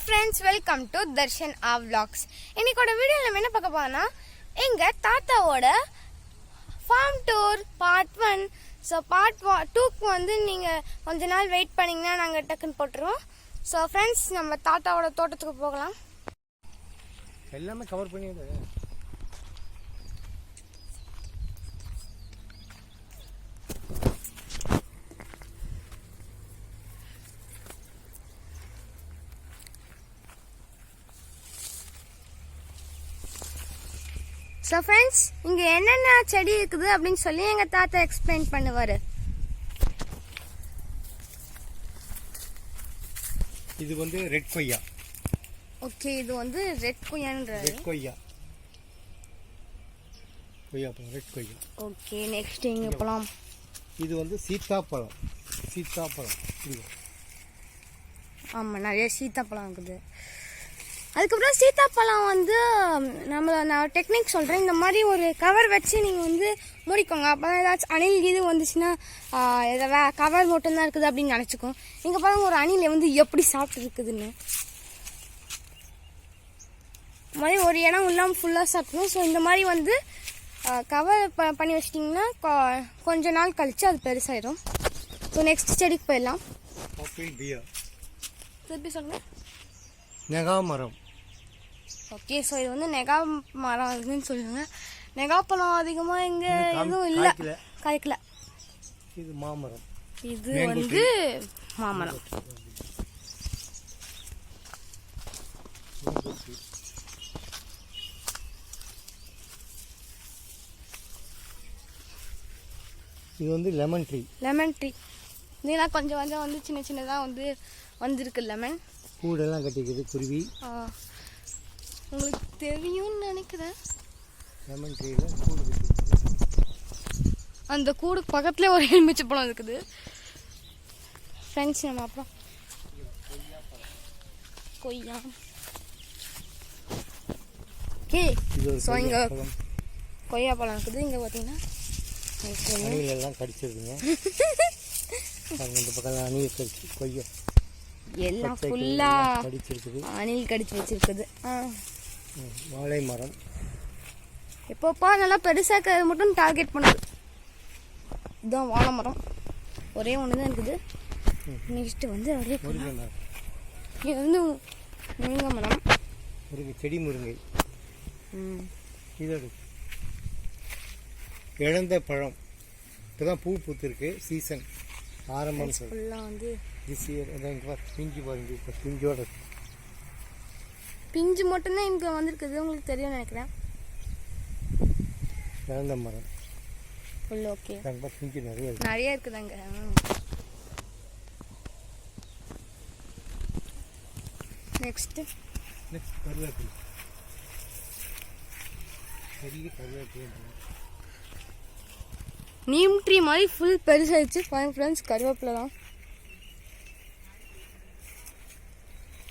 friends, welcome to Darshan R Vlogs. இன்னைக்கோட வீடியோல நம்ம என்ன பார்க்க போறோம்னா எங்க தாத்தாவோட farm tour part 1. So part 2 க்கு வந்து நீங்க கொஞ்ச நாள் வெயிட் பண்ணீங்கன்னா நாங்க டக்குன்னு போட்டுருவோம். So friends, நம்ம தாத்தாவோட தோட்டத்துக்கு போகலாம். எல்லாமே கவர் பண்ணிடுங்க. So friends, இங்க என்னென்ன செடி இருக்குது அப்படினு சொல்லி எங்க தாத்தா எக்ஸ்பிளைன் பண்ணுவாரு. இது வந்து ரெட் கொய்யா. ஓகே, இது வந்து ரெட் கொய்யான்றாரு. ரெட் கொய்யா. கொய்யாப்பழம், ரெட் கொய்யா. ஓகே, நெக்ஸ்ட் இங்க போலாம். இது வந்து சீத்தாப்பழம். சீத்தாப்பழம். ஆமா, நிறைய சீத்தாப்பழம் இருக்குது. அதுக்கப்புறம் சீத்தாப்பழம் வந்து நான் டெக்னிக் சொல்கிறேன். இந்த மாதிரி ஒரு கவர் வச்சு நீங்கள் வந்து மூடிக்கோங்க. அப்போ தான் ஏதாச்சும் அணில் இது வந்துச்சுன்னா கவர் மட்டும்தான் இருக்குது அப்படின்னு நினச்சிக்கும். இங்கே பாருங்க, ஒரு அணில் வந்து எப்படி சாப்பிட்டு இருக்குதுன்னு. இந்த மாதிரி ஒரு இடம் இல்லாமல் ஃபுல்லாக சாப்பிடணும். ஸோ இந்த மாதிரி வந்து கவர் பண்ணி வச்சிட்டிங்கன்னா கொஞ்ச நாள் கழித்து அது பெருசாயிடும். ஸோ நெக்ஸ்ட் செடிக்கு போயிடலாம். திருப்பி சொல்லுங்கள். நெகா மரம். ஓகே, ஸோ இது வந்து நெகா மரம் இருக்குன்னு சொல்லுவாங்க. நெகா பழம் அதிகமாக இங்கே எதுவும் இல்லை, காய்க்கல. இது மாமரம். இது வந்து மாமரம். இது வந்து லெமன் ட்ரீ. லெமன் ட்ரீ இதெல்லாம் கொஞ்சம் கொஞ்சம் வந்து சின்ன சின்னதாக வந்து வந்திருக்கு. லெமன் கூடெல்லாம் கட்டிக்குது குருவி. உங்களுக்கு தெரியும்னு நினைக்கிறேன். லெமன் ட்ரீல கூடு இருக்குது. அந்த கூடு பக்கத்துல ஒரு எலுமிச்சை பழம் இருக்குது. ஃப்ரெண்ட்ஸ், நம்ம அப்புறம் கொய்யா. ஓகே, ஸோ இங்கே கொய்யா பழம் இருக்குது. இங்கே பார்த்தீங்கன்னா அணில் எல்லாம் கடிச்சிருக்குங்க. இந்த பக்கம் அணில் கடிச்சு கொய்யா எல்லாம் ஃபுல்லா அணில் கடிச்சு வச்சிருக்குது. வாழை மரம் எப்பப்பா நல்லா பெருசாக மட்டும் டார்கெட் பண்ணுது. இதுதான் வாழை மரம். ஒரே ஒன்று தான் இருக்குது. நெக்ஸ்ட் வந்து ஒரே இது வந்து முருங்கை மரம். முருங்கை செடி. முருங்கை. இதோட இழந்த பழம். இப்போதான் பூ பூத்துருக்கு. சீசன் ஆரம்பம். ஃபுல்லாக வந்து பிஞ்சு பாருங்க. இப்போ பிஞ்சோட பிஞ்சு மட்டும்தான் இங்கே வந்துருக்குது. உங்களுக்கு தெரியும்னு நினைக்கிறேன். இழந்த மரம் ஃபுல். ஓகே, பிஞ்சு நிறைய இருக்குது அங்கே. நெக்ஸ்ட் கருவேப்பிலை. பெரிய கருவேப்பிலை. நீம் ட்ரீ மாதிரி ஃபுல் பெருசாகிடுச்சு. ஃபைன் ஃப்ரெண்ட்ஸ், கருவேப்பிலை தான்.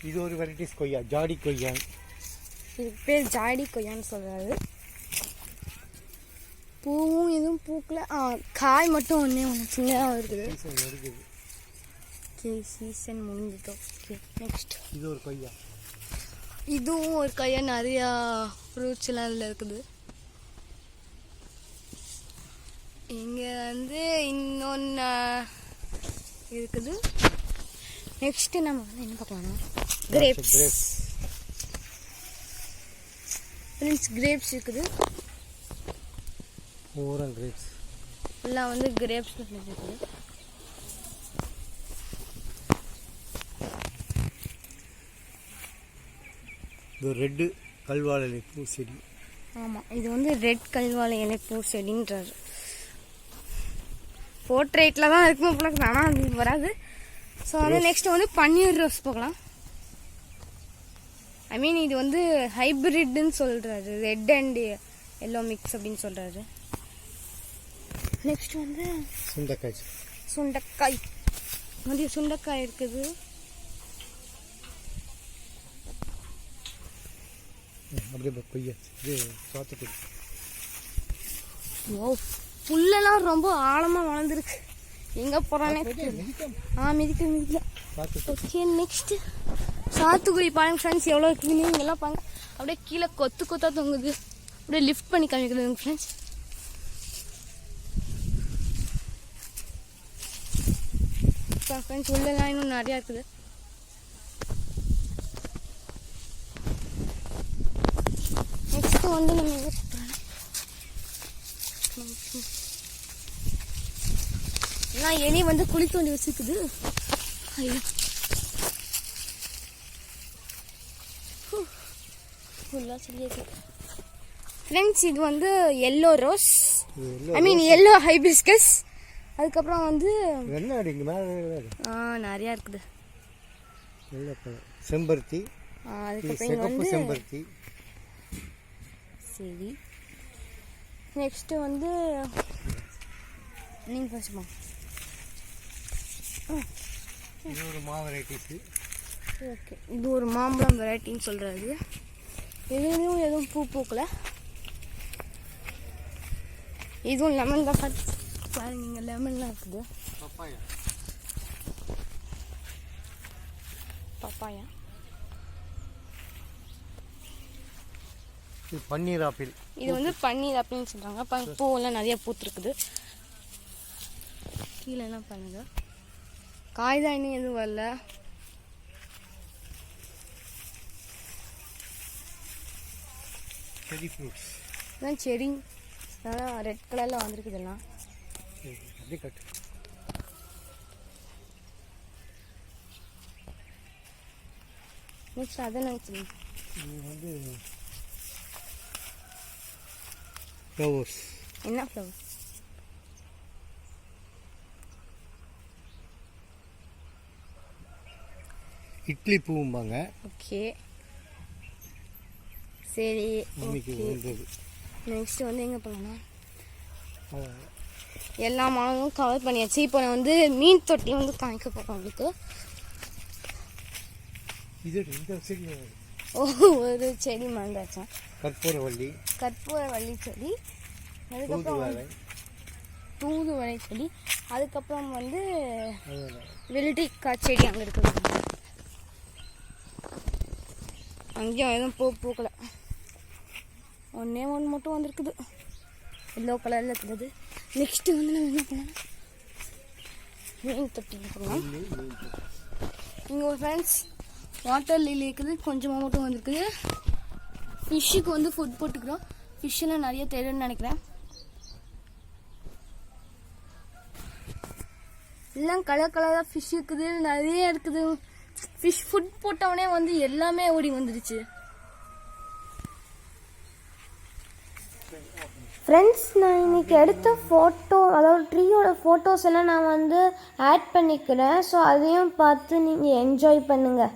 இது ஒரு வெரைட்டிஸ் கொய்யா, ஜாடி கொய்யா. இது பேர் ஜாடி கொய்யான்னு சொல்கிறாரு. பூவும் எதுவும் பூக்கல. காய் மட்டும் ஒன்றே ஒன்று சின்னதாக இருக்குது. ஓகே, சீசன் முடிஞ்சிட்டோம். ஓகே, நெக்ஸ்ட் இது ஒரு கொய்யா. இதுவும் ஒரு கொய்யா. நிறையா ஃப்ரூட்ஸ்லாம் இதில் இருக்குது. இங்கே வந்து இன்னொன்று இருக்குது. நெக்ஸ்ட் நம்ம வந்து என்ன பார்க்கலாம்னா கிரேப்ஸ். ஃப்ரெண்ட்ஸ், கிரேப்ஸ் இருக்குது. பூரா கிரேப்ஸ். எல்லாம் வந்து கிரேப்ஸ் இருக்குது. இது ரெட்டு கல்வாழை இலை பூ செடி. ஆமாம், இது வந்து ரெட் கல்வாழை இலை பூ செடின்றாரு. போர்ட்ரேட்டில் தான் இருக்கும் போல, ஆனால் அது வராது. ஸோ வந்து நெக்ஸ்ட் வந்து பன்னீர் ரோஸ் போகலாம். ஐ மீன் இது வந்து ஹைப்ரிட்னு சொல்கிறாரு. ரெட் அண்ட் எல்லோ மிக்ஸ் அப்படின்னு சொல்கிறாரு. நெக்ஸ்ட் வந்து சுண்டைக்காய். சுண்டைக்காய் நிறைய சுண்டைக்காய் இருக்குது. அப்படியே கொய்யா. இது சாத்துக்குடி. ஓ, புல்லெல்லாம் ரொம்ப ஆழமாக வளர்ந்துருக்கு. எங்கே போகிறானே மிதிக்க. ஓகே, நெக்ஸ்ட் சாத்துக்குடி பாருங்க ஃப்ரெண்ட்ஸ் எவ்வளோ இருக்குன்னு இங்கெல்லாம் பாருங்க. அப்படியே கீழே கொத்து கொத்தா தொங்குது. அப்படியே லிஃப்ட் பண்ணி காமிக்கிறதுங்க ஃப்ரெண்ட்ஸ். ஃப்ரெண்ட்ஸ் உள்ளலாம் இன்னும் நிறையா இருக்குது. நெக்ஸ்ட் வந்து நம்ம எங்கே எல்லாம் எலி வந்து குழி தோண்டி வச்சுக்குது. ஐயோ ஃபுல்லாக சொல்லியிருக்கு ஃப்ரெண்ட்ஸ். இது வந்து எல்லோ ரோஸ், ஐ மீன் எல்லோ ஹைபிஸ்கஸ். அதுக்கப்புறம் வந்து நிறையா இருக்குது. செம்பருத்தி, அதுக்கப்புறம் வந்து செம்பருத்தி. சரி நெக்ஸ்ட்டு வந்து நீங்கள் ஃபர்ஸ்ட்மா இது ஒரு மா வெரைட்டிஸு. ஓகே இது ஒரு மாம்பழம் வெரைட்டின்னு சொல்கிறது. இதுலேயும் எதுவும் பூ பூக்கலை. இதுவும் லெமன் தான் பாருங்க. நீங்கள் லெமன்லாம் இருக்குது. பப்பாயா. பன்னீர் ஆப்பிள். இது வந்து பன்னீர் ஆப்பிள்னு சொல்கிறாங்க. பூவெல்லாம் நிறைய பூத்துருக்குது. கீழே என்ன பண்ணுங்க காய் தான் இன்னும் எதுவும் வரல. செரி ஃப்ரூட்ஸ். இதான் செரி. நல்லா ரெட் கலரில் வந்திருக்குது எல்லாம். அப்படியே கட்டு. நெக்ஸ்ட் அதை நினச்சி இது வந்து ஃப்ளவர்ஸ். என்ன ஃப்ளவர்? இட்லி பூம்பாங்க. ஓகே சரி. நெக்ஸ்ட் வந்து எங்கே போகலாம்? எல்லா மரமும் கவர் பண்ணியாச்சு. இப்போ நான் வந்து மீன் தொட்டி வந்து காமிக்க போகிறேன் உங்களுக்கு. ஒரு செடி மறந்தாச்சா? கற்பூரவள்ளி. கற்பூரவள்ளி செடி. அதுக்கப்புறம் தூதுவளை செடி. அதுக்கப்புறம் வந்து வெள்ளரிக்காய் செடி அங்கே இருக்குது. அங்கேயும் எதுவும் பூக்கலை. ஒன்று மட்டும் வந்திருக்குது. எல்லோ கலரில் இருக்குது. நெக்ஸ்ட்டு வந்து நம்ம என்ன பண்ணலாம்? மீன் தொட்டி போகலாம். இங்கே ஒரு ஃப்ரெண்ட்ஸ் வாட்டர் லில்லி இருக்குது. கொஞ்சமாக மட்டும் வந்திருக்குது. ஃபிஷ்ஷுக்கு வந்து ஃபுட் போட்டுக்கிறோம். ஃபிஷ்ஷெல்லாம் நிறைய தெரியும்னு நினைக்கிறேன். எல்லாம் கலர் கலராக ஃபிஷ் இருக்குது. நிறைய இருக்குது. ஃபிஷ் ஃபுட் போட்டவனே வந்து எல்லாமே ஓடி வந்துடுச்சு. ஃப்ரெண்ட்ஸ் நான் இன்றைக்கி எடுத்த ஃபோட்டோ, அதாவது ட்ரீயோட ஃபோட்டோஸ் எல்லாம் நான் வந்து ஆட் பண்ணிக்கிறேன். ஸோ அதையும் பார்த்து நீங்கள் என்ஜாய் பண்ணுங்கள்.